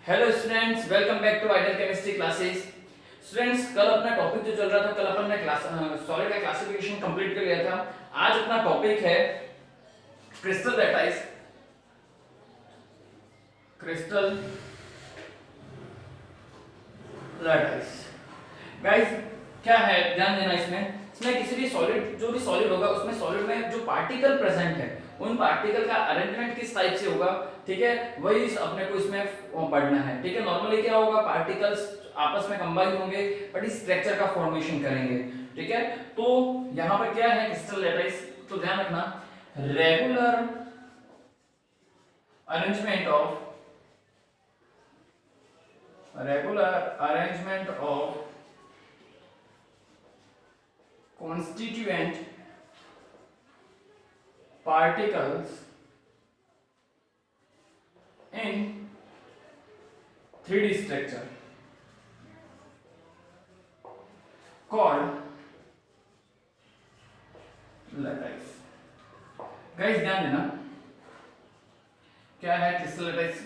Hello students, welcome back to ideal chemistry classes. Students, कल अपना topic जो चल रहा था, कल अपन ने सॉलिड का क्लासिफिकेशन कंप्लीट कर लिया था। आज अपना टॉपिक है crystal lattice. Crystal lattice guys, क्या है ध्यान देना इसमें किसी भी सॉलिड, जो भी सॉलिड होगा उसमें सॉलिड में जो पार्टिकल प्रेजेंट है उन पार्टिकल का अरेंजमेंट किस टाइप से होगा, ठीक है, वही अपने को इसमें पढ़ना है। ठीक है, नॉर्मली क्या होगा, पार्टिकल्स आपस में कंबाइन होंगे बट इस स्ट्रक्चर का फॉर्मेशन करेंगे। ठीक है, तो यहां पर क्या है क्रिस्टल लैटिस, तो ध्यान रखना, regular arrangement of constituent particles in 3D structure called lattice। Guys ध्यान देना, क्या है क्रिस्टल लैटिस,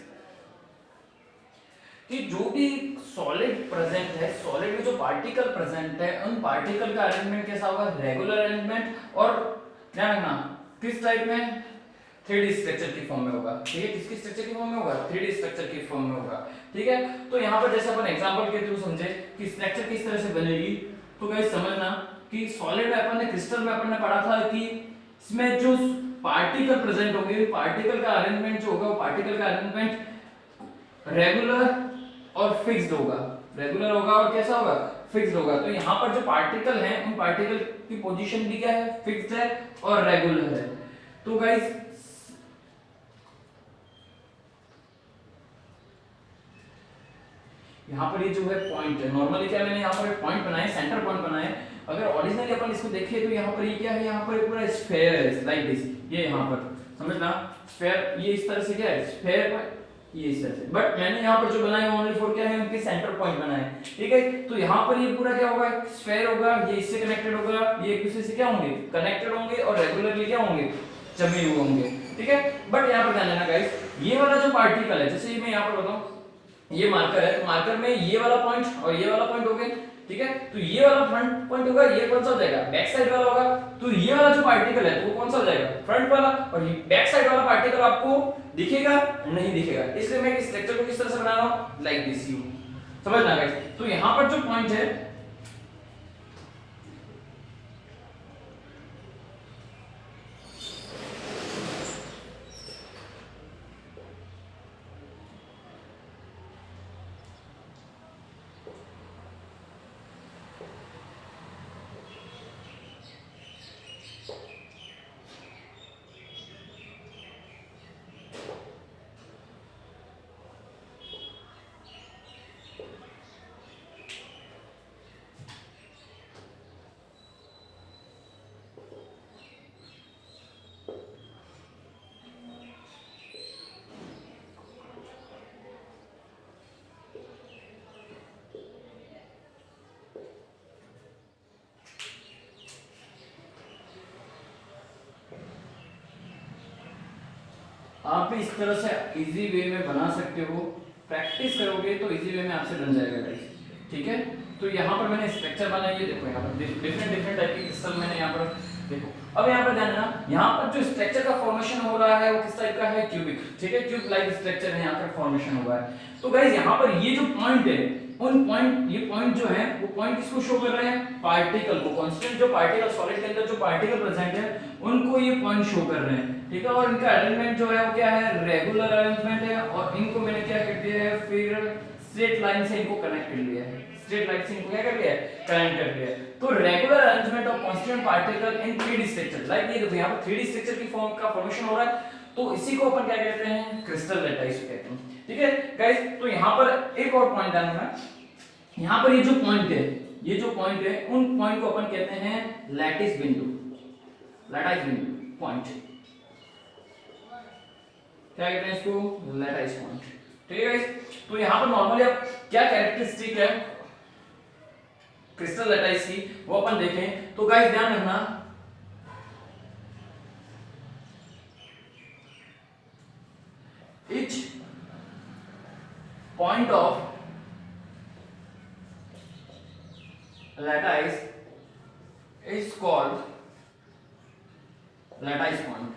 कि जो भी सॉलिड प्रेजेंट है, सॉलिड में जो पार्टिकल प्रेजेंट है उन पार्टिकल का अरेंजमेंट कैसा होगा, रेगुलर अरेंजमेंट, और ध्यान रखना किस टाइप में, 3D स्ट्रक्चर की फॉर्म में होगा। ठीक है, किसकी स्ट्रक्चर की फॉर्म में होगा, 3D स्ट्रक्चर की फॉर्म में होगा। ठीक है, तो यहाँ पर जैसे अपन एग्जांपल के थ्रू समझे कि स्ट्रक्चर किस तरह से बनेगी, तो गाइस समझना कि सॉलिड में अपन ने, क्रिस्टल में अपन ने पढ़ा था कि इसमें जो पार्टिकल प्रेजेंट होंगे, पार्टिकल का अरेंजमेंट जो होगा, वो पार्टिकल का अरेंजमेंट रेगुलर और फिक्स्ड होगा, रेगुलर होगा और कैसा होगा, फिक्स्ड होगा। तो यहाँ पर जो पार्टिकल हैं उन पार्टिकल की पोजीशन भी क्या है, फिक्स्ड है और रेगुलर है। तो गाइस यहाँ पर ये जो है पॉइंट है, नॉर्मली क्या मैंने यहाँ पर एक पॉइंट बनाए, सेंटर पॉइंट बनाए। अगर ओरिजिनली अपन इसको देखें तो यहाँ पर ये क्या है, यहाँ पर पूरा स्फीयर है लाइक दिस, ये यहाँ पर समझना, स्फीयर ये इस तरह से क्या है, स्फीयर ये इस तरह से, बट मैंने यहाँ पर जो बनाया ओनली फॉर क्या है, उनके सेंटर पॉइंट बनाए। ठीक है, तो यहाँ पर ये पूरा क्या होगा, स्फीयर होगा, ये इससे कनेक्टेड होगा, ये एक दूसरे से क्या होंगे, कनेक्टेड होंगे और रेगुलरली क्या होंगे, जमे हुए होंगे। ठीक है, बट यहाँ पर ध्यान देना गाइस, ये वाला जो पार्टिकल है, जैसे मैं यहाँ पर बताऊं, ये मार्कर है, तो मार्कर में ये वाला पॉइंट और ये वाला पॉइंट हो गए। ठीक है, तो ये वाला फ्रंट पॉइंट होगा, ये कौन सा हो जाएगा, बैक साइड वाला होगा। तो ये वाला जो पार्टिकल है तो वो कौन सा हो जाएगा, फ्रंट वाला, और ये बैक साइड वाला पार्टिकल आपको दिखेगा नहीं दिखेगा। इसलिए मैं इस स्ट्रक्चर को किस तरह से बना रहा हूं, लाइक दिस, यू समझना गाइस। तो यहां पर जो पॉइंट है, आप भी इस तरह से इजी वे में बना सकते हो, प्रैक्टिस करोगे तो इजी वे में आपसे बन जाएगा गाइस। ठीक है, तो यहाँ पर मैंने स्ट्रक्चर बनाई है, देखो यहाँ पर डिफरेंट टाइप के क्रिस्टल मैंने यहाँ पर, देखो अब यहाँ पर ध्यान देना, यहाँ पर जो स्ट्रक्चर का फॉर्मेशन हो रहा है वो किस टाइप का है, क्यूबिक। ठीक है, क्यूब लाइक स्ट्रक्चर है, यहाँ पर फॉर्मेशन हुआ है। तो गाइस यहाँ पर ये जो पॉइंट है, उन पॉइंट, ये पॉइंट जो है वो पॉइंट किसको शो कर रहे हैं, पार्टिकल को, कांस्टेंट जो पार्टिकल सॉलिड के अंदर जो पार्टिकल प्रेजेंट है उनको ये पॉइंट शो कर रहे हैं। ठीक है, और इनका अरेंजमेंट जो है वो क्या है, रेगुलर अरेंजमेंट है, और इनको मैंने क्या कर दिया है, फिर स्ट्रेट लाइन से इनको कनेक्ट कर लिया है, स्ट्रेट लाइन से इनको क्या कर लिया है, कनेक्ट कर लिया है। तो regular arrangement of constant particle in 3D structure, like ये देखो यहाँ पर 3D स्ट्रक्चर की फॉर्म का फॉर्मेशन हो रहा है, तो इसी को अपन क्या कहते हैं, क्रिस्टल लैटिस कहते हैं। ठीक है गाइस, तो यहाँ पर एक और पॉइंट ध्यान रखना, यहाँ पर ये जो पॉइंट है, ये जो पॉइंट है, उन पॉइंट को अपन कहते हैं लैटिस बिंदु, लैटिस बिंदु पॉइंट, क्या कहते हैं इसको, लैटिस पॉइंट। ठीक है गाइस, तो यहाँ पर नॉर्मली अब क्या कैरेक्टरिस्टिक है क्रिस्टल लैटिस की, वो अपन देखें तो गाइस ध्यान रखना, each point of lattice is called lattice point।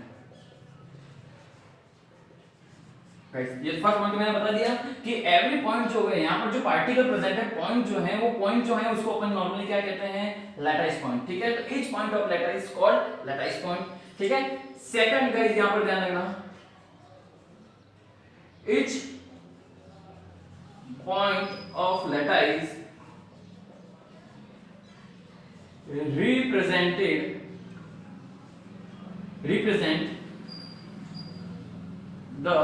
ये फर्स्ट पॉइंट मैंने बता दिया कि एवरी पॉइंट जो है यहाँ पर जो पार्टिकल प्रेजेंट है, पॉइंट जो है वो पॉइंट जो है उसको अपन नॉर्मली क्या कहते हैं, लैटिस पॉइंट। ठीक है, तो each point of lattice called lattice point. ठीक है, सेकंड गाइस यहाँ पर ध्यान रखना, each point of lattice represent the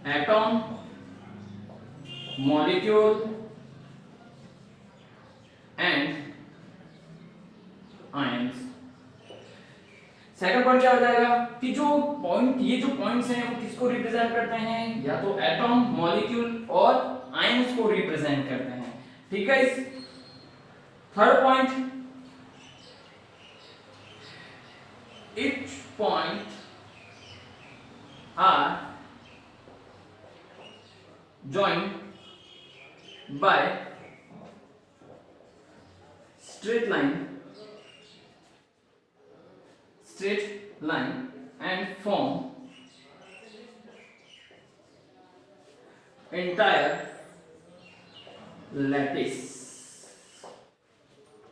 atom, molecule and ions। Second point क्या हो जाएगा कि जो पॉइंट, ये जो पॉइंट्स हैं वो किसको रिप्रेजेंट करते हैं, या तो एटॉम, मॉलिक्यूल और आयंस को रिप्रेजेंट करते हैं। ठीक है, इस third point, each point are joined by straight line and form entire lattice।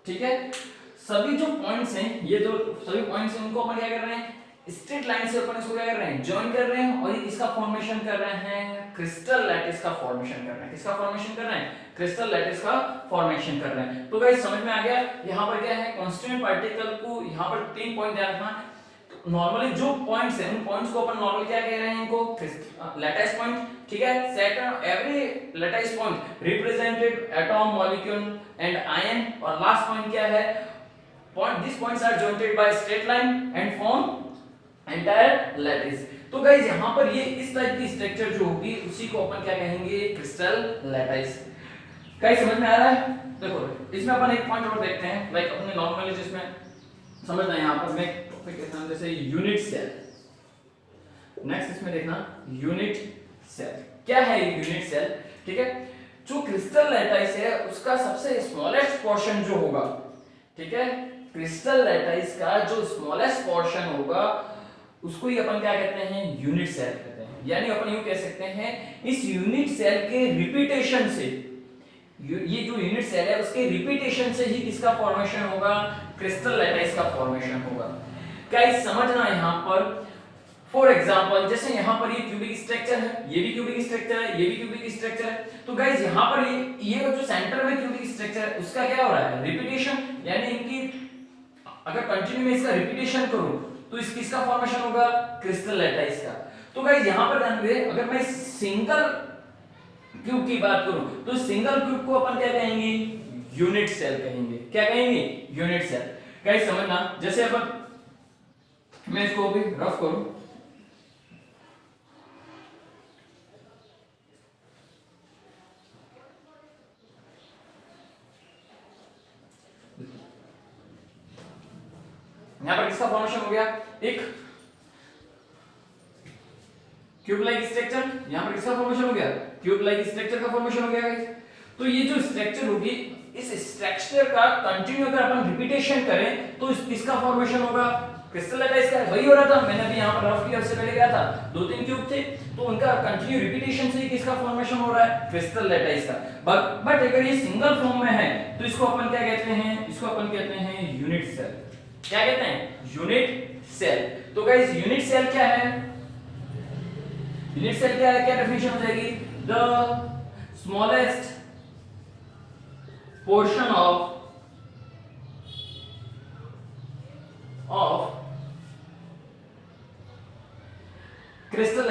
ठीक है, सभी जो पॉइंट्स हैं, ये जो सभी पॉइंट्स हैं उनको अपन क्या कर रहे हैं, स्ट्रेट लाइन से अपन इसको क्या कर रहे हैं, जॉइन कर रहे हैं और इसका फॉर्मेशन कर रहे हैं, क्रिस्टल लैटिस का फॉर्मेशन कर रहे हैं। किसका फॉर्मेशन कर रहे हैं, क्रिस्टल लैटिस का फॉर्मेशन कर रहे हैं। तो गाइस समझ में आ गया, यहाँ पर क्या है, कांस्टेंट पार्टिकल को यहाँ पर 3 पॉइंट ध्यान रखना। नॉर्मली जो पॉइंट्स हैं उन पॉइंट्स को अपन नॉर्मली क्या कह रहे हैं, इनको लैटिस पॉइंट। ठीक है, second, every lattice point represented atom, molecule and ion. और लास्ट पॉइंट क्या है, these points are joined by straight line and form entire lattice। तो गाइस यहाँ पर ये इस टाइप की स्ट्रक्चर जो होगी उसी को अपन क्या कहेंगे, क्रिस्टल लैटिस। गाइस समझ में आ रहा है? देखो इसमें अपन एक पॉइंट और देखते हैं, लाइक अपने नॉर्मली जिसमें समझना है, यहाँ पर मैं टॉपिक कहता हूं जैसे यूनिट सेल। नेक्स्ट इसमें देखना यूनिट सेल क्या है। यूनिट सेल, ठीक है, जो क्रिस्टल लैटिस है उसका सबसे स्मॉलेस्ट पोर्शन जो होगा, ठीक है, क्रिस्टल लैटिस का जो स्मॉलेस्ट पोर्शन होगा उसको ही अपन क्या कहते हैं, यूनिट सेल कहते हैं। यानी अपन यूं कह सकते हैं इस यूनिट सेल के रिपीटेशन से, ये जो यूनिट सेल है उसके रिपीटेशन से ही किसका फॉर्मेशन होगा, क्रिस्टल लैटिस का फॉर्मेशन होगा। गाइस समझना यहां पर, फॉर एग्जांपल जैसे यहां पर ये क्यूबिक स्ट्रक्चर है, ये भी क्यूबिक स्ट्रक्चर है, ये भी क्यूबिक स्ट्रक्चर है। तो गाइस यहां पर ये जो सेंटर में क्यूबिक स्ट्रक्चर है उसका क्या हो रहा है, रिपीटेशन। यानी इनकी अगर कंटिन्यू में इसका रिपीटेशन करूं तो इस किसका फॉर्मेशन होगा, क्रिस्टल लैटिस का। तो गाइस यहां पर ध्यान दें, अगर मैं सिंगल क्यूब की बात करूं तो सिंगल क्यूब को अपन क्या कहेंगे, यूनिट सेल कहेंगे। क्या कहेंगे, यूनिट सेल। गाइस समझना, जैसे अपन मैं इसको भी रफ करूं, यहां पर किसका फॉर्मेशन हो गया, एक क्यूब लाइक स्ट्रक्चर। यहां पर किसका फॉर्मेशन हो गया, क्यूब लाइक स्ट्रक्चर का फॉर्मेशन हो गया गाइस। तो ये जो स्ट्रक्चर होगी, इस स्ट्रक्चर का कंटिन्यू अगर अपन रिपीटेशन करें तो किसका फॉर्मेशन होगा, क्रिस्टल लैटिस का। वही हो रहा था, मैंने अभी यहां पर रफ किया, उससे पहले क्या था, 2-3 क्यूब थे, तो उनका कंटिन्यू रिपीटेशन से किसका फॉर्मेशन हो रहा है, क्रिस्टल लैटिस का। बट अगर ये सिंगल फॉर्म में है तो इसको अपन क्या कहते हैं, इसको अपन कहते हैं यूनिट सेल। क्या कहते हैं, यूनिट सेल। तो गाइस यूनिट सेल क्या है, यूनिट सेल क्या है, क्या डेफिनेशन हो जाएगी, the smallest portion of crystal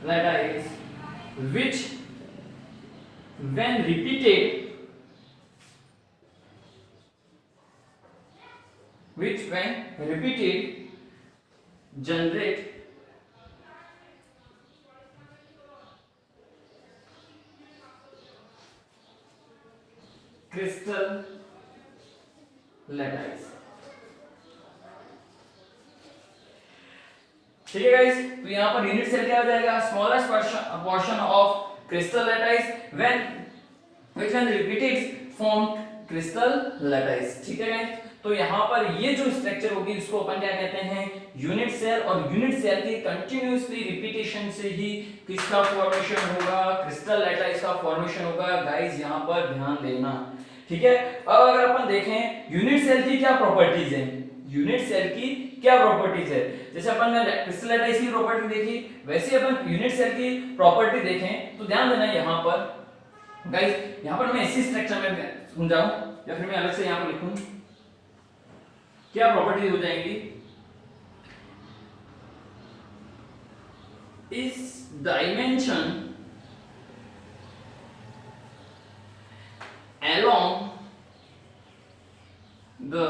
lattice which when repeated generate crystal lattice। ठीक है गाइस, तो यहाँ पर यूनिट सेल क्या हो जाएगा, smallest portion of crystal lattice when which when repeated form crystal lattice। ठीक है गाइस, तो यहाँ पर ये जो स्ट्रक्चर होगी इसको अपन क्या कहते हैं, यूनिट सेल। और यूनिट सेल की कंटिन्यूअसली रिपीटेशन से ही किसका फॉर्मेशन होगा, क्रिस्टल लैटिस का फॉर्मेशन होगा। गाइस यहाँ पर ध्यान देना, ठीक है। अब अगर अपन देखें यूनिट सेल की क्या प्रॉपर्टीज है, यूनिट सेल की क्या प्रॉपर्टीज है, जैसे अपन ने क्रिस्टल लैटिस की प्रॉपर्टी देखी, वैसे अपन यूनिट सेल की प्रॉपर्टी देखें तो ध्यान देना यहाँ पर गाइस, यहाँ पर मैं इसी स्ट्रक्चर में समझाऊं या फिर मैं अलग से यहाँ पर लिखूं, क्या प्रॉपर्टीज हो जाएंगी, इस dimension along the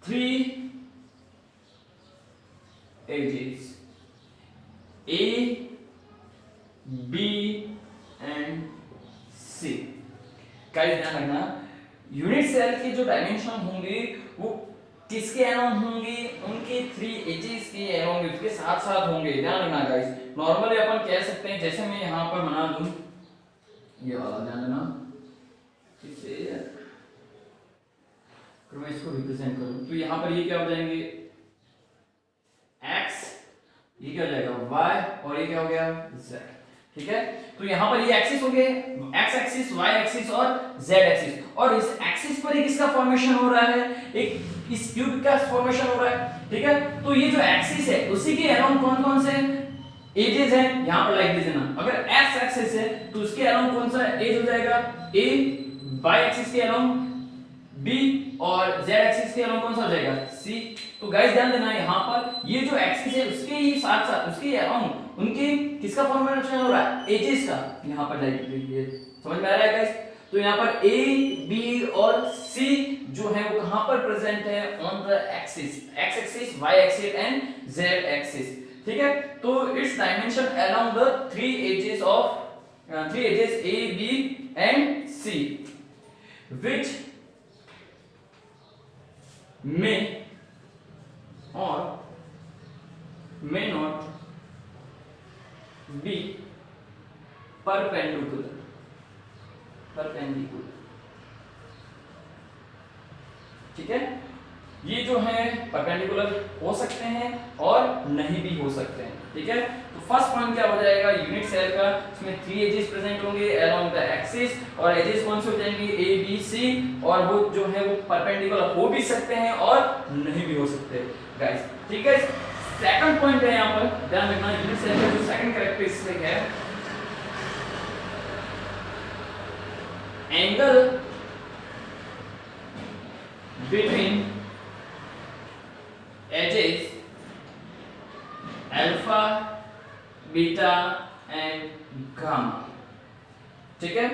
three edges A, B and C। Guys ध्यान रखना, यूनिट सेल की जो डायमेंशन होंगे वो किसके अलोंग होंगे, उनके 3 एजेस के अलोंग, उसके साथ साथ होंगे। ध्यान रखना गाइस, नॉर्मली अपन कह सकते हैं, जैसे मैं यहाँ पर बना दूं ये वाला, ध्यान देना, इसे अगर मैं इसको रिप्रेजेंट करूं तो यहाँ पर ये क्या हो जाएंगे, x, ये क्या हो जाएगा y, और ये क्या हो गया z। ठीक है, तो यहाँ पर ये एक्सिस हो गए, x एक्सिस, y एक्सिस और z एक्सिस, और इस एक्सिस पर एक इसका फॉर्मेशन हो रहा है, एक इस क्यूब का फॉर्मेशन हो रहा है। ठीक है, तो ये जो एक्सिस है उसी के अलोंग कौन कौन से एजेस हैं, यहाँ पर लाइक दीजिए ना, अगर x एक्सिस है तो उसके अलोंग कौन सा एज हो जाएगा a, y एक्सिस के अलोंग b, और z एक्सिस के अलोंग कौन सा हो जाएगा c। तो गाइस ध्यान देना, यहाँ पर ये जो एक्सिस है उसके ही साथ साथ उसके अलोंग उनके किसका फॉर्मेशन हो रहा है, एजेस का। यहाँ पर लाइक लीजिए, समझ में आ रहा है गाइस। तो यहाँ पर a, b और c जो है वो कहाँ पर प्रेजेंट है, on the axis, x axis, y axis and z axis. ठीक है, तो it's dimension along the 3 axes a, b and c which may or may not be perpendicular। ठीक है, ये जो है परपेंडिकुलर हो सकते हैं और नहीं भी हो सकते हैं। ठीक है, तो फर्स्ट पॉइंट क्या हो जाएगा, यूनिट सेल का, इसमें 3 एजेस प्रेजेंट होंगे अलोंग द एक्सिस, और एजेस कौन से हो जाएंगे ए, बी, सी, और वो जो है वो परपेंडिकुलर हो भी सकते हैं और नहीं भी हो सकते गाइस। ठीक है, सेकंड पॉइंट है यहाँ पर ध्यान रखना, यूनिट सेल का जो सेकंड कैरेक्टरिस्टिक है, angle between edges alpha, beta and gamma. ठीक है,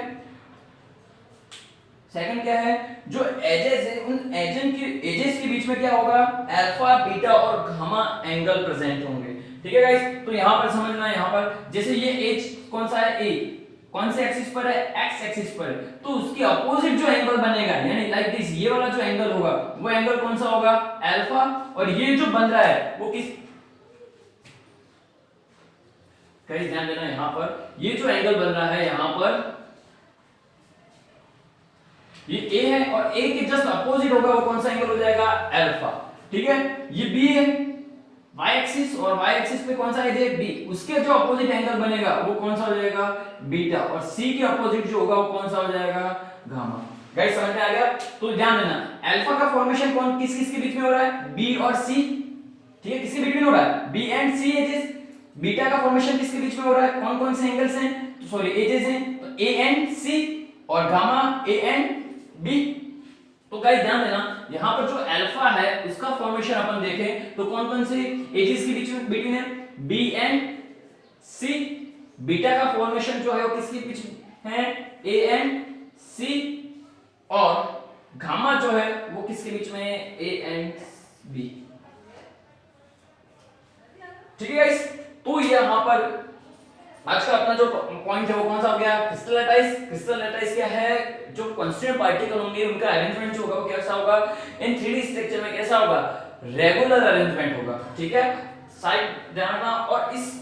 सेकंड क्या है, जो एजेस है उन एजेस के बीच में क्या होगा, अल्फा, बीटा और गामा एंगल प्रेजेंट होंगे। ठीक है गाइस, तो यहां पर समझना, यहां पर जैसे ये एज कौन सा है, ए कौन से एक्सिस पर है, एक्स एक्सिस पर है, तो उसके अपोजिट जो एंगल बनेगा, यानी लाइक दिस, ये वाला जो एंगल होगा वो एंगल कौन सा होगा, अल्फा, और ये जो बन रहा है वो किस, कहीं ध्यान देना, यहां पर ये जो एंगल बन रहा है यहां पर ये ए है, और ए के जस्ट अपोजिट होगा वो कौन सा एंगल हो जाएगा, अल्फा। ठीक है, ये बी है, y एक्सिस, और y एक्सिस पे कौन सा है b, उसके जो अपोजिट एंगल बनेगा वो कौन सा हो जाएगा, बीटा, और c के अपोजिट जो होगा वो कौन सा हो जाएगा, गामा। गाइस समझ में आ गया। तो ध्यान देना, अल्फा का फॉर्मेशन कौन किस किस के बीच में हो रहा है, b और c। ठीक है, किसके बीच में हो रहा है, b and c axes. Beta का फॉर्मेशन किसके बीच में हो रहा है, कौन कौन से एंगल्स हैं, तो सॉरी एजेस हैं, तो a एंड c, और गामा a एंड b। तो गाइस ध्यान देना, यहाँ पर जो अल्फा है उसका फॉर्मेशन अपन देखें तो कौन कौन से एजेस के बीच में बिटवीन है, बी एंड सी। बीटा का फॉर्मेशन जो है वो किसके बीच में है, ए एंड सी, और गामा जो है वो किसके बीच में है, ए एंड बी। ठीक है गाइस, तो यहाँ पर आज का अपना जो पॉइंट है वो कौन सा हो गया, क्रिस्टल लैटिस। क्रिस्टल लैटिस क्या है, जो कांस्टेंट पार्टिकल होंगे उनका अरेंजमेंट जो होगा वो कैसा होगा, इन 3D स्ट्रक्चर में कैसा होगा, रेगुलर अरेंजमेंट होगा, ठीक है, साइड ध्यान रखना। और इस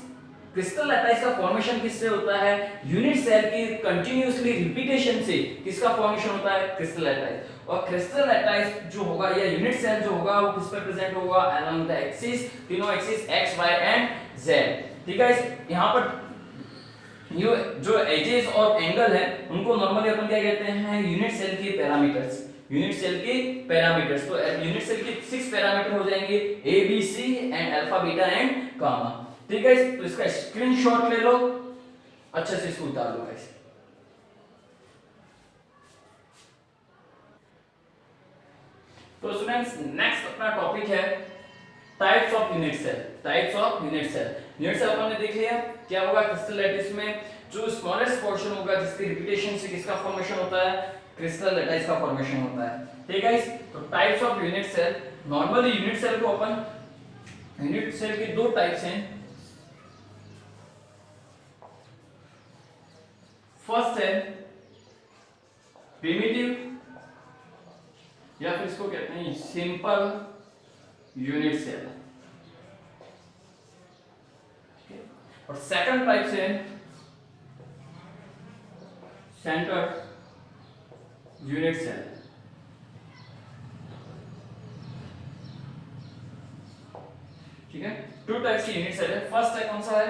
क्रिस्टल लैटाइस का फॉर्मेशन किससे होता है? यूनिट सेल की कंटिन्यूअसली रिपीटेशन से किसका फॉर्मेशन होता है? क्रिस्टल लैटाइस। और क्रिस्टल लैटाइस जो होगा या यूनिट सेल जो होगा वो किस पर प्रेजेंट होगा? अलोंग द एक्सिस, तीनों axis x y and z, ठीक है। यहाँ पर ये जो एजेस और एंगल है उनको नॉर्मली अपन क्या कहते हैं? यूनिट सेल के पैरामीटर्स, यूनिट सेल के पैरामीटर्स। तो यूनिट सेल के 6 पैरामीटर हो जाएंगे, A B C and alpha beta and gamma, ठीक है। तो इसका स्क्रीनशॉट ले लो, अच्छे से इसको उतार लो गाइस। तो स्टूडेंट्स नेक्स्ट अपना टॉपिक है types of unit cell. Types of unit cell, unit cell अपन ने देख लिया क्या होगा क्रिस्टल लैटिस में। जो स्मॉलेस्ट पोर्शन होगा जिसकी रिपीटेशन से किसका फॉर्मेशन होता है? क्रिस्टल लैटिस का फॉर्मेशन होता है, ठीक है। तो types of unit cell, normally unit cell को अपन, यूनिट सेल के दो टाइप्स हैं। फर्स्ट है प्रिमिटिव या फिर इसको कहते हैं सिंपल यूनिट सेल, और सेकंड टाइप से सेंटर्ड यूनिट सेल। ठीक है, टू टाइप्स की यूनिट सेल है। फर्स्ट है कौन सा है?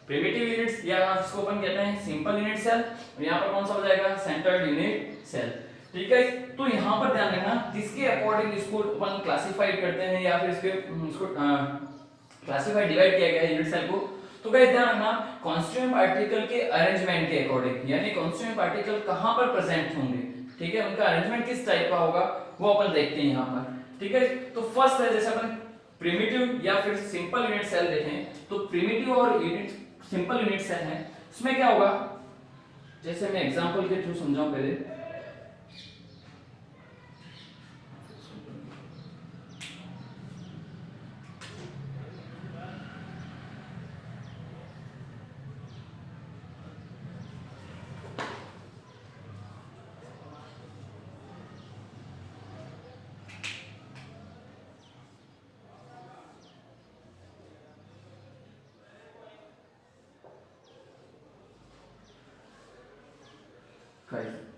प्रिमिटिव यूनिट्स या इसको अपन कहते हैं सिंपल यूनिट सेल, और यहाँ पर कौन सा हो जाएगा? सेंटर्ड यूनिट सेल, ठीक है। तो यहाँ पर ध्यान रखना किसके अकॉर्डिंग इसको अपन क्लासिफाइड करते हैं या फिर इसको क्लासिफाइड डिवाइड किया गया है यूनिट सेल को। तो गाइस ध्यान रखना कॉन्स्टिट्यूएंट पार्टिकल के अरेंजमेंट के अकॉर्डिंग, यानी कॉन्स्टिट्यूएंट पार्टिकल कहां पर प्रेजेंट होंगे, ठीक है, उनका अरेंजमेंट किस टाइप का होगा वो अपन देखते हैं यहाँ पर, ठीक है। तो फर्स्ट है जैसे अपन प्रिमिटिव या फिर सिंपल यूनिट सेल देखें, तो प्रिमिटिव और यूनिट सिंपल यूनिट सेल है, उसमें क्या होगा, जैसे मैं एग्जांपल के थ्रू समझाऊं पहले।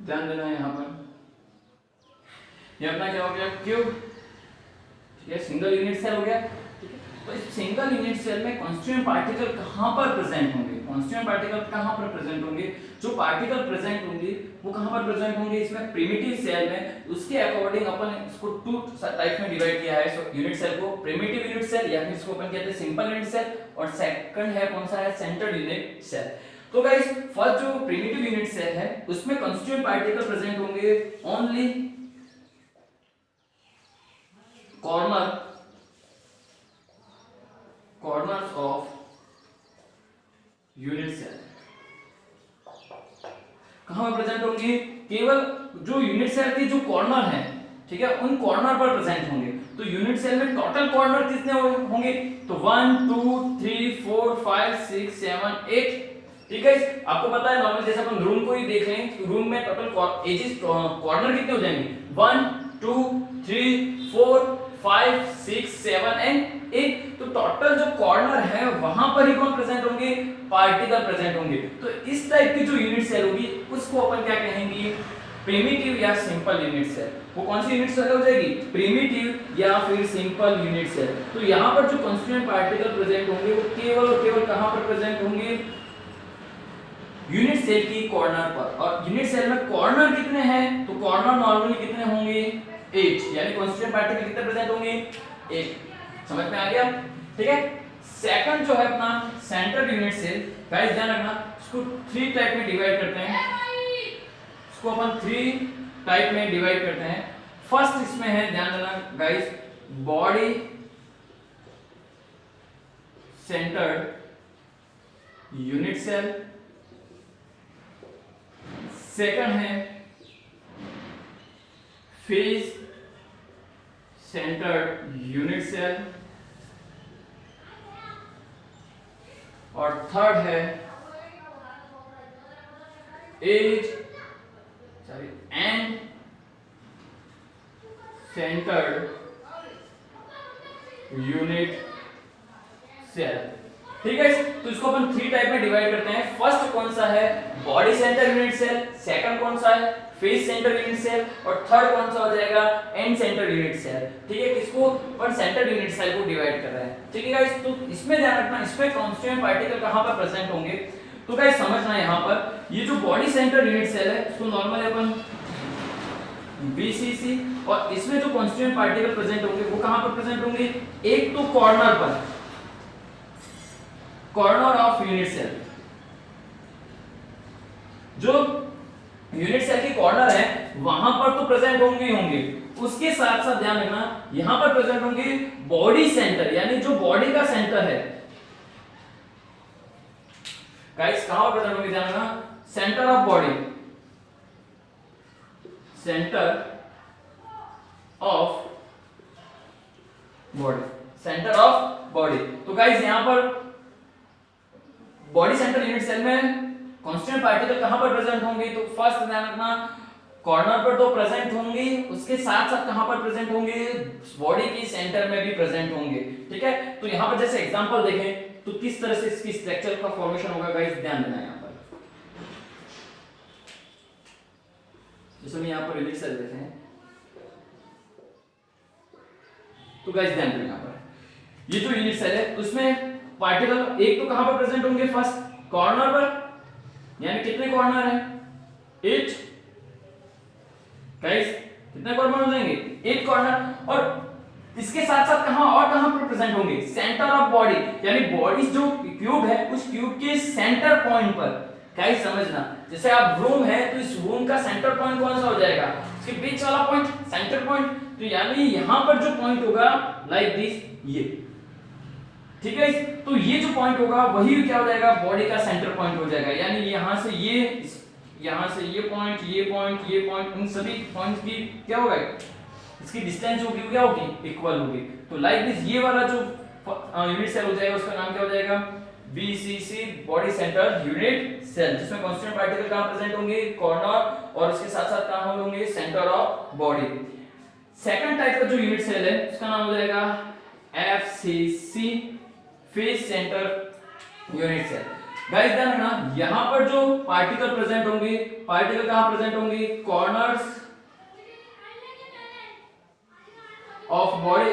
ध्यान देना है यहाँ पर, ये अपना क्या हो गया? क्यूब, ठीक है, सिंगल यूनिट सेल हो गया, ठीक है। तो इस सिंगल यूनिट सेल में कॉन्स्टिट्यूएंट पार्टिकल कहाँ पर प्रेजेंट होंगे? कॉन्स्टिट्यूएंट पार्टिकल कहाँ पर प्रेजेंट होंगे? जो पार्टिकल प्रेजेंट होंगे वो कहाँ पर प्रेजेंट होंगे? इसमें प्रिमिटिव सेल में। उसके अकॉर्डिंग अपन इसको टू टाइप में डिवाइड किया है यूनिट सेल को, प्रिमिटिव यूनिट सेल या फिर इसको अपन कहते हैं सिंपल यूनिट सेल, और सेकंड है कौन सा है? Centred unit cell. तो गाइस फर्स्ट जो प्रिमिटिव यूनिट सेल है उसमें कॉन्स्टिट्यूएंट पार्टिकल प्रेजेंट होंगे only corners of unit cell. कहां पर प्रेजेंट होंगे? केवल जो यूनिट सेल के जो कॉर्नर हैं, ठीक है, उन कॉर्नर पर प्रेजेंट होंगे। तो यूनिट सेल में टोटल कॉर्नर कितने होंगे? तो 1 2 3 4 5 6 7 8, ठीक है। आपको पता है नॉर्मल जैसे अपन रूम को ही देख लें तो रूम में टोटल एजेस कॉर्नर कितने हो जाएंगे? 1 2 3 4 5 6 7 एंड 8। तो टोटल जो कॉर्नर है वहां पर ही कौन प्रेजेंट होंगे? पार्टिकल प्रेजेंट होंगे। तो इस टाइप की जो यूनिट सेल होगी उसको अपन क्या कहेंगे? प्रिमिटिव या सिंपल यूनिट सेल। वो कौन सी यूनिट सेल हो जाएगी? प्रिमिटिव या फिर सिंपल यूनिट सेल। तो यहाँ पर जो कॉन्स्टिट्यूएंट पार्टिकल प्रेजेंट होंगे वो केवल और केवल कहां पर प्रेजेंट होंगे? यूनिट सेल की कॉर्नर पर। और यूनिट सेल में कॉर्नर कितने हैं? तो कॉर्नर नॉर्मली कितने होंगे? 8, यानी कॉन्स्टिट्यूएंट पार्टिकल कितने प्रेजेंट होंगे? 8। समझ में आ गया? ठीक है। सेकंड जो है अपना सेंटर्ड यूनिट सेल, गाइस ध्यान रखना इसको 3 टाइप में डिवाइड करते हैं। इसको अपन 3 टाइप में डिवाइड करते हैं। फर्स्ट इसमें है, ध्यान देना guys, body centred unit cell. Second है फेज सेंटर्ड यूनिट सेल, और थर्ड है edge end centred unit cell. ठीक है, तो इसको अपन 3 टाइप में डिवाइड करते हैं। फर्स्ट कौन सा है, body centre unit cell, second कौन सा है, फेस सेंटर यूनिट सेल, और थर्ड कौन सा हो जाएगा, एंड सेंटर यूनिट सेल। ठीक है, किसको अपन सेंटर यूनिट सेल को डिवाइड कर रहे हैं। ठीक है गाइस, तो इसमें ध्यान रखना इसमें कांस्टीट्यूएंट पार्टिकल कहां पर प्रेजेंट होंगे। तो गाइस समझना यहां पर ये जो बॉडी सेंटर यूनिट सेल है इसको नॉर्मली अपन BCC, और इसमें जो कांस्टीट्यूएंट पार्टिकल प्रेजेंट होंगे वो कहां पर प्रेजेंट होंगे, एक तो कॉर्नर पर, कॉर्नर ऑफ यूनिट सेल, जो यूनिट सेल के कॉर्नर है वहां पर तो प्रेजेंट होंगे ही होंगे। उसके साथ साथ ध्यान रखना यहां पर प्रेजेंट होंगे बॉडी सेंटर, यानी जो बॉडी का सेंटर है। गाइस कहां पर प्रेजेंट होंगे, ध्यान रखना centre of body, centre of body, centre of body. तो गाइस यहां पर बॉडी सेंटर यूनिट सेल में कांस्टेंट पार्टिकल कहां पर प्रेजेंट होंगे, तो फर्स्ट ध्यान रखना कॉर्नर पर तो प्रेजेंट होंगे, उसके साथ साथ कहां पर प्रेजेंट होंगे, बॉडी के सेंटर में भी प्रेजेंट होंगे। ठीक है, तो यहां पर जैसे एग्जांपल देखें तो किस तरह से इसकी स्ट्रक्चर का फॉर्मेशन होगा गाइस, ध्यान देना यहां पर। जैसे हम यहां पर यूनिट सेल देते हैं तो गाइस ध्यान देना, यहां पर ये जो यूनिट सेल है उसमें पार्टिकल एक तो कहां पर प्रेजेंट होंगे, फर्स्ट कॉर्नर पर, यानी कितने कॉर्नर है, 8। गाइस कितने कॉर्नर हो जाएंगे, 8 कॉर्नर, और इसके साथ साथ कहां पर प्रेजेंट होंगे, सेंटर ऑफ बॉडी, यानी बॉडी जो क्यूब है उस क्यूब के सेंटर पॉइंट पर। गाइस समझना, जैसे आप रूम है तो इस रूम का सेंटर पॉइंट कौन सा हो जाएगा, इसके बीच वाला पॉइंट सेंटर पॉइंट। तो यानी यहां पर जो पॉइंट होगा लाइक दिस, ये। ठीक है, तो ये जो पॉइंट होगा वही क्या हो जाएगा, बॉडी का सेंटर पॉइंट हो जाएगा। यानी यहां से ये पॉइंट, ये पॉइंट, ये पॉइंट, इन सभी पॉइंट्स की क्या होगा, इसकी डिस्टेंस होगी क्या होगी, इक्वल होगी। तो लाइक दिस ये वाला जो यूनिट सेल हो जाएगा उसका नाम क्या हो जाएगा, BCC, body centre unit cell, जिसमें कांस्टेंट पार्टिकल कहां प्रेजेंट होंगे, कॉर्नर, और इसके साथ साथ कहां होंगे, centre of body. Second type का जो यूनिट सेल है उसका नाम हो जाएगा FCC, face centre unit cell. Guys ध्यान रखना यहां पर जो पार्टिकल प्रेजेंट होंगे, पार्टिकल कहां प्रेजेंट होंगे, corners of body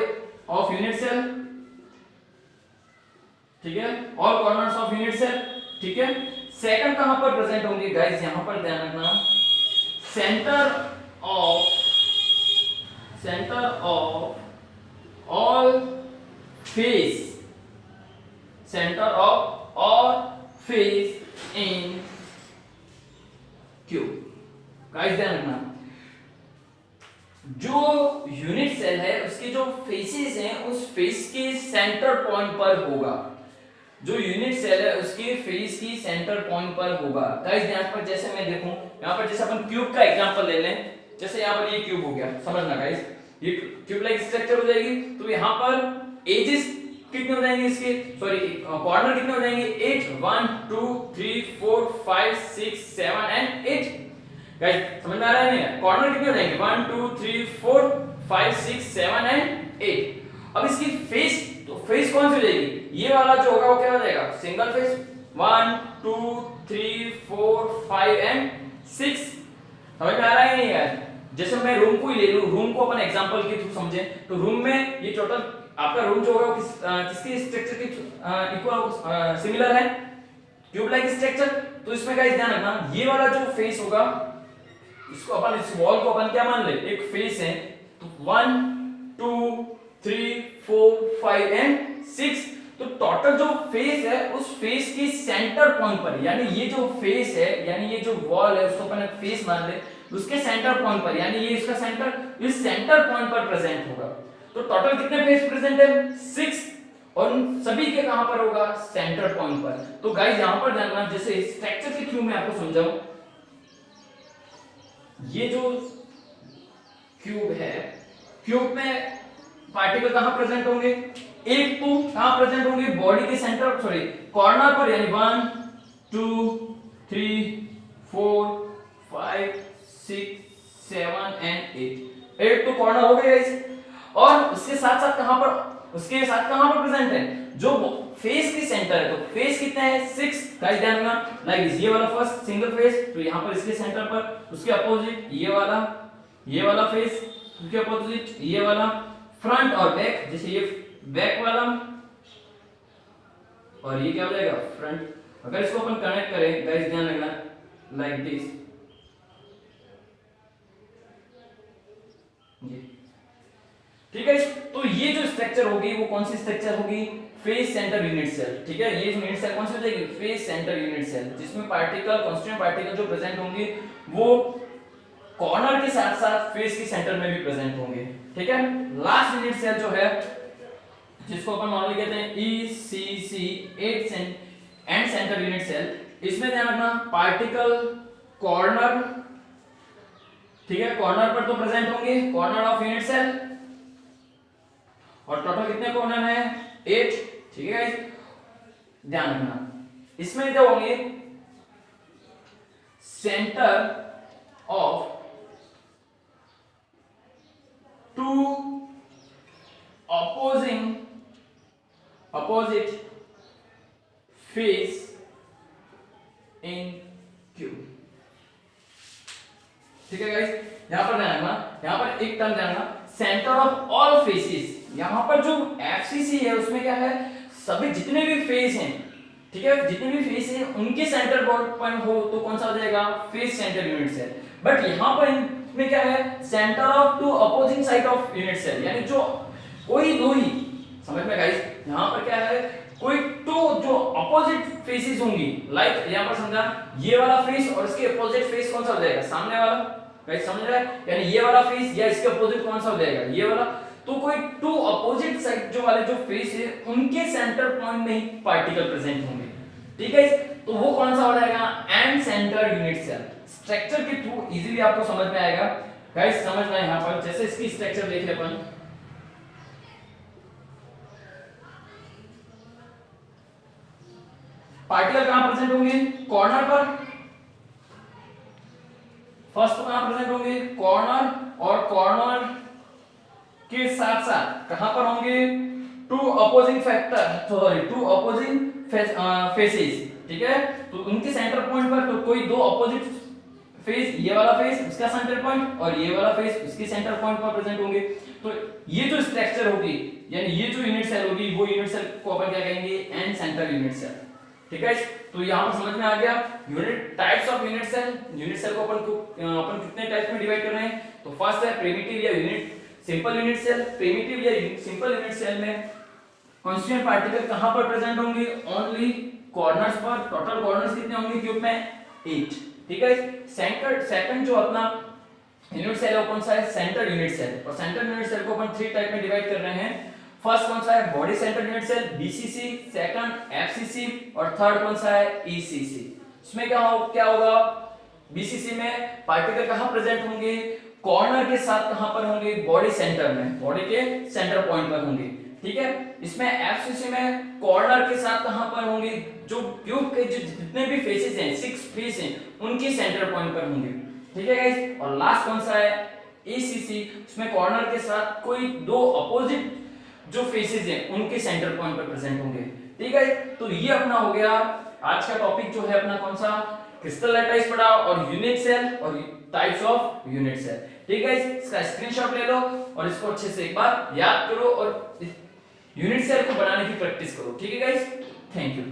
of unit cell. ठीक है, और कॉर्नर्स ऑफ यूनिट सेल। ठीक है, सेकंड कहां पर प्रेजेंट होंगे गाइस, यहां पर ध्यान रखना centre of all face, centre of all face in cube. Guys ध्यान रखना जो यूनिट सेल है उसके जो फेसेस हैं उस फेस के सेंटर पॉइंट पर होगा, जो यूनिट सेल है उसके फेस की सेंटर पॉइंट पर होगा। गाइस यहां पर जैसे मैं देखूं, यहां पर जैसे अपन क्यूब का एग्जांपल ले लें, जैसे यहां पर ये क्यूब हो गया, समझना गाइस ये क्यूब लाइक स्ट्रक्चर हो जाएगी। तो यहां पर एजेस कितने हो जाएंगे इसके, सॉरी कॉर्नर कितने हो जाएंगे, 8, 1 2 3 4 5 6 7 एंड 8। गाइस समझ में आ रहा है नहीं, कॉर्नर कितने हो जाएंगे, 1 2 3 4 5 6 7 एंड 8। अब इसकी फेस, तो फेस कौन सी हो जाएगी, ये वाला जो होगा वो क्या हो जाएगा, सिंगल फेस, 1 2 3 4 5 एंड 6। समझ में आ रहा है नहीं यार। जैसे मैं रूम को ही ले लूं, रूम को अपन एग्जांपल के थ्रू समझें, तो रूम में ये टोटल आपका रूम जो होगा वो किसकी स्ट्रक्चर की इक्वल सिमिलर है, क्यूब लाइक स्ट्रक्चर। तो इसमें गाइस ध्यान रखना ये वाला जो फेस होगा इसको अपन, इस वॉल को अपन क्या मान ले, एक फेस है, तो 1 2 3 4 5 एंड 6। तो टोटल जो फेस है उस फेस के सेंटर पॉइंट पर, यानी ये जो फेस है, यानी ये जो वॉल है उसको अपन फेस मान ले, उसके सेंटर पॉइंट पर, यानी ये इसका सेंटर, इस सेंटर पॉइंट पर प्रेजेंट होगा। तो टोटल कितने फेस प्रेजेंट है, 6, और उन सभी के कहां पर होगा, सेंटर पॉइंट पर। तो गाइस यहां पर ध्यान रखना, जैसे स्ट्रक्चर के थ्रू मैं आपको समझाऊं, ये जो क्यूब है, क्यूब में पार्टिकल कहां प्रेजेंट होंगे, एक तो कहां प्रेजेंट होंगे, बॉडी के सेंटर, सॉरी कॉर्नर पर, यानी 1 2 3 4 5 6 7 एंड 8 तो कॉर्नर हो गए गाइस। और इसके साथ साथ कहां पर उसके साथ कहां पर प्रेजेंट है, जो फेस की सेंटर है, तो फेस कितने हैं 6 गाइस, ध्यान रखना लाइक दिस, ये वाला फर्स्ट सिंगल फेस, तो यहां पर इसके सेंटर पर, उसके अपोजिट ये वाला फेस, उसके अपोजिट ये वाला, फ्रंट और बैक, जैसे ये बैक वाला और ये क्या हो जाएगा फ्रंट। अगर इसको अपन कनेक्ट करें गाइस, ध्यान रखना लाइक दिस, ठीक है। तो ये जो स्ट्रक्चर होगी वो कौन सी स्ट्रक्चर होगी, फेस सेंटर यूनिट सेल, ठीक है। ये यूनिट सेल कौन सी हो जाएगी, फेस सेंटर यूनिट सेल, जिसमें पार्टिकल कांस्टीट्यूएंट पार्टिकल जो प्रेजेंट होंगे वो कॉर्नर के साथ साथ फेस के सेंटर में भी प्रेजेंट होंगे, ठीक है। लास्ट यूनिट सेल जो है, जिसको अपन नॉर्मली कहते हैं ECC, end centre unit cell, इसमें ध्यान रखना पार्टिकल कॉर्नर, ठीक है, कॉर्नर पर तो प्रेजेंट होंगे, कॉर्नर ऑफ यूनिट सेल, और टोटल कितने कॉर्नर हैं 8, ठीक है गाइस, ध्यान रखना। इसमें जो होंगे centre of 2 opposite face in Q, ठीक है गाइस। यहां पर ध्यान रखना, यहां पर एक टर्म ध्यान रखना, सेंटर ऑफ ऑल फेसेस। यहां पर जो FCC है उसमें क्या है, सभी जितने भी फेस हैं, ठीक है, जितने भी फेस हैं उनके सेंटर पॉइंट हो तो कौन सा हो जाएगा, face centre unit cell. But यहां पर इनमें क्या है, centre of 2 opposing side of unit cell, यानी जो कोई दो ही, समझ में गाइस, यहां पर क्या है, कोई तो जो अपोजिट फेसेस होंगी, लाइक यहां पर समझा ये वाला फेस और इसके अपोजिट फेस कौन सा हो जाएगा, सामने वाला, गाइस समझ रहे हैं, यानी ये वाला फेस या इसके अपोजिट कौन सा हो जाएगा, ये वाला। तो कोई 2 अपोजिट साइड जो वाले जो फेस है उनके सेंटर पॉइंट में ही पार्टिकल प्रेजेंट होंगे, ठीक है। तो वो कौन सा हो जाएगा, end centre unit cell. Structure के थ्रू इजीली आपको समझ में आएगा गाइस, समझना है यहां पर, जैसे इसकी स्ट्रक्चर देख ले अपन, पार्टिकल कहां प्रेजेंट होंगे, कॉर्नर पर, फर्स्ट तो कहां प्रेजेंट होंगे, कॉर्नर, और कॉर्नर के साथ साथ कहां पर होंगे, 2 अपोजिंग फेसेस, ठीक है। तो उनके सेंटर पॉइंट पर तो कोई 2 अपोजिट फेस, ये वाला फेस उसका सेंटर पॉइंट और ये वाला फेस उसके सेंटर पॉइंट पर प्रेजेंट होंगे। तो ये जो स्ट्रक्चर होगी, यानी ये जो यूनिट सेल होगी, वो यूनिट सेल को अपन क्या कहेंगे, एंड सेंटर यूनिट सेल, ठीक है। तो यहां पर समझ में आ गया unit types of unit cell. Unit cell को अपन कितने टाइप में डिवाइड कर रहे हैं, तो फर्स्ट है प्रिमिटिव या unit simple unit cell. Primitive या सिंपल यूनिट सेल में कांस्टीट्यूएंट पार्टिकल कहां पर प्रेजेंट होंगे, ओनली कॉर्नर्स पर। टोटल कॉर्नर्स कितने होंगे क्यूब में, 8, ठीक है। सेकंड जो अपना यूनिट सेल है कौन सा है, सेंटर यूनिट सेल। और सेंटर यूनिट सेल को अपन 3 टाइप में डिवाइड कर रहे हैं। फर्स्ट कौन सा है, body centre unit cell BCC, second FCC, और थर्ड कौन सा है, ECC। इसमें क्या होगा, BCC में पार्टिकल कहां प्रेजेंट होंगे, कॉर्नर के साथ कहां पर होंगे, बॉडी सेंटर में, बॉडी के सेंटर पॉइंट पर होंगे, ठीक है। इसमें FCC में कॉर्नर के साथ कहां पर होंगे, जो क्यूब के जितने भी फेसेस हैं, 6 फेस हैं, उनके सेंटर पॉइंट पर होंगे, ठीक है गाइस। और लास्ट कौन सा है, ECC, उसमें कॉर्नर के साथ कोई 2 अपोजिट जो फेसेस हैं उनके सेंटर पॉइंट पर प्रेजेंट होंगे, ठीक है। तो ये अपना हो गया आज का टॉपिक, जो है अपना कौन सा, क्रिस्टल लैटिस पढ़ा और यूनिट सेल और टाइप्स ऑफ यूनिट सेल, ठीक है। इसका स्क्रीनशॉट ले लो और इसको अच्छे से एक बार याद करो और यूनिट सेल को बनाने की प्रैक्टिस करो, ठीक है गाइस। Thank you.